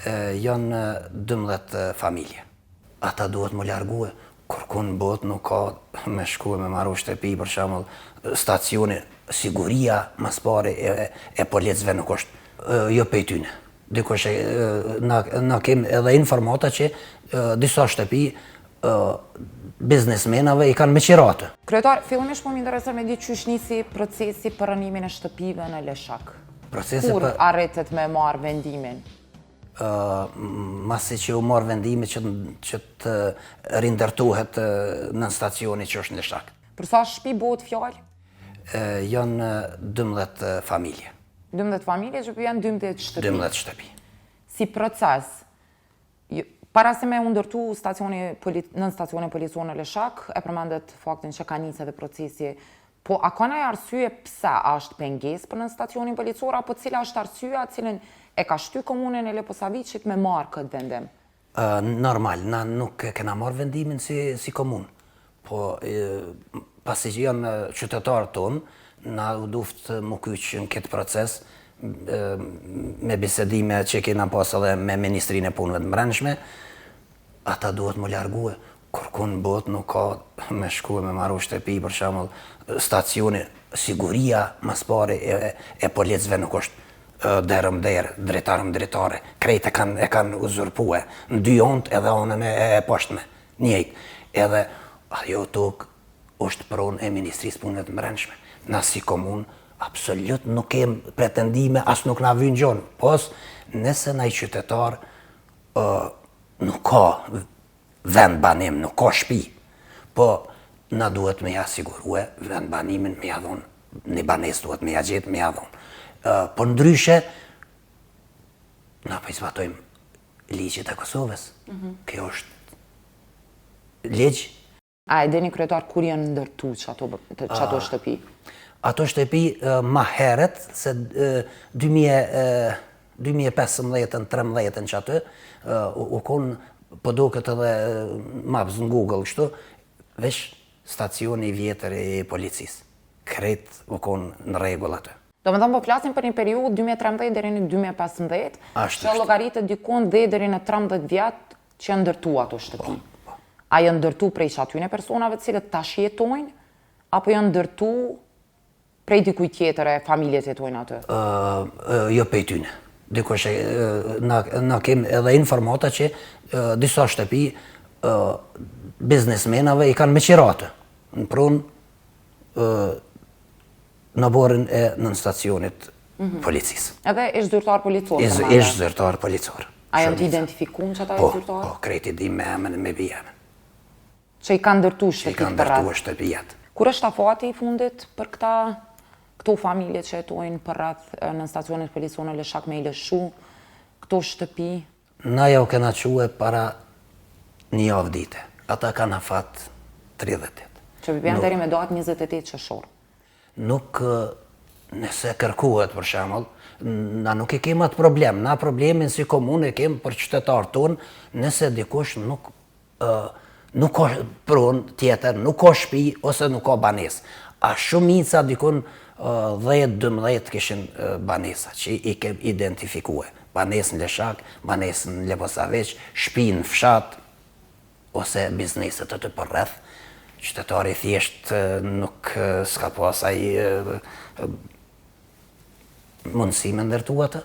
Janë 12 familje. Ata duhet më largue, kërkun bot nuk ka me shku me marru shtëpi, për shembull, stacioni, siguria mas pare e policëve nuk është jo pej tyne. Dikush na kem edhe informata që disa shtëpi biznesmenave i kanë me qiratë. Kryetar, fillimisht po më intereson me di qysh nisi procesi për rënimin e shtëpive në Leshak. Kur arritet me marrë vendimin? Masi që u marrë vendimi që të rindërtohet në stacioni që është në Leshak. Për sa shtëpi bëhet fjalë? Janë 12 familje. 12 familje që janë 12 shtëpi? 12 shtëpi. Si proces, para se me u ndërtu në stacionin policor në Leshak, e përmendet faktin që ka nisë edhe procesi, po a ka ndonjë arsye pse është pengesë për në stacionin policor, apo cila është arsyeja cilën e ka shty komunën e Leposaviçit me marrë këtë vendim? Normal, na nuk kena marrë vendimin si komunë, po pasi që janë qytetarë tonë, na u duft më kyç në këtë proces, me bisedime që kena pas edhe me Ministrinë e Punëve të Brendshme, ata duhet më largue, kërkun bot nuk ka me shku me marru shtëpi, për shembull, stacioni, siguria mas pare e policëve nuk është derëm derë, dritarëm dritare, krejt e kanë uzurpue, në dy onët edhe onën e poshtme, njëjtë. Edhe ajo tokë është pronë e Ministrisë Punëve të Brendshme. Na si komunë, absolut nuk kem pretendime, as nuk na vynë gjonë. Pos, nëse na i qytetar nuk ka vend banim, nuk ka shtëpi, po na duhet me ja sigurue vend banimin me ja dhonë, një banesë duhet me ja gjetë me ja dhonë. Po ndryshe, na po i zbatojmë ligjit e Kosovës. Kjo është ligj. A e dini kryetar kur janë ndërtu çato shtëpi? Ato shtëpi ma heret, se 2015-13 që aty, u konë po do këtë edhe maps në Google kështu, veç stacioni vjetër i policisë. Krejt u konë në rregull aty. Do me thëmë po flasim për një periudhë 2013 deri në 2015, që llogaritet dikon dhe deri në 13 vjet që janë ndërtu ato shtëpi. A janë ndërtu prej atyne personave të cilët tash jetojnë, apo janë ndërtu prej dikuj tjetër e familjet jetojnë aty? Jo prej tyne. Dikush na kem edhe informata që disa shtëpi biznesmenave i kanë me qiratë në prunë në borën e nën stacionit policisë. Edhe ish zyrtar policor? Ish zyrtar policor. A janë të identifikuar që ata ish zyrtar? Po, krejti di me emën e me bijemen. Që i kanë ndërtu shtëpit Që i kanë ndërtu shtëpijat. Kur është afati i fundit për këto familje që jetojnë për rreth në stacionit policor në Leshak me i lëshu, këto shtëpi? Na ja u kena quhe para një javë dite. Ata kanë afat 30 ditë. Që vjen deri me datë 28 qershor. Nuk, nëse kërkohet për shembull, na nuk e kemi atë problem. Na problemin si komunë e kemi për qytetarët tonë, nëse dikush nuk ka pronë tjetër, nuk ka shtëpi ose nuk ka banesë. A shumica dikun 10-12 kishin banesa që i kem identifikue. Banesë në Leshak, banesë në Leposaviç, shtëpi në fshat ose bizneset të përreth. Qytetari thjesht nuk s'ka pas ai mundësi me ndërtu atë.